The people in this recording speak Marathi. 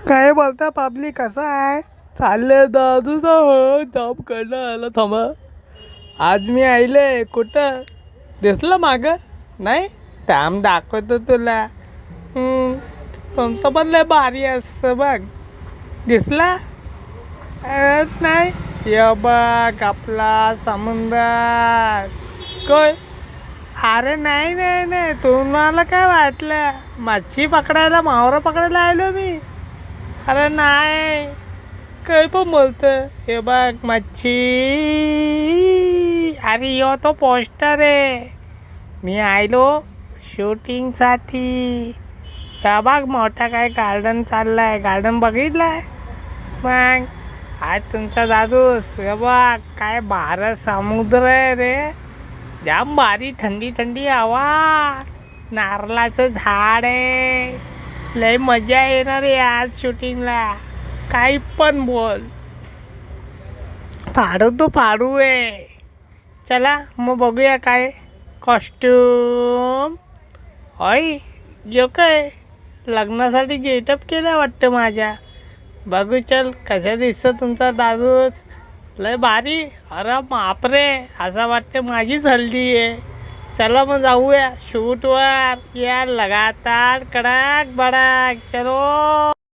काय बोलता पब्लिक कसा आहे? चालले दादूचा हो जॉब करणं आलं थांबा. आज मी आले कुठं दिसलं मागं नाही टाम दाखवतो तुला. तुमचं पण लय भारी असतं बघ. दिसला नाही ये बघ आपला समुंदर. काय अरे नाही नाही नाही तुम्हाला काय वाटलं मच्छी पकडायला मावरं पकडायला आलो मी. अरे नाही काय पण बोलतं हे बघ मच्छी. अरे यो तो पोस्टर आहे. मी आलो शूटिंगसाठी. त्या बघ मोठा काय गार्डन चाललाय गार्डन बघितलाय मग. आज तुमचा दादूस हे बघ काय भारत समुद्र आहे रे. जाम भारी थंडी थंडी हवा. नारळाचं झाड आहे. लय मजा येणार आहे आज शूटिंगला. काही पण बोल फाडू तो फाडू आहे. चला मग बघूया काय कॉस्ट्यूम होय. यो काय लग्नासाठी गेटअप केला वाटतं माझ्या. बघू चल कसा दिसतं तुमचा दादूस. लय भारी. अरे बापरे असं वाटतं माझीच हल्दी आहे. चला मग जाऊया शूटवर. या लगातार कडक बडक चलो.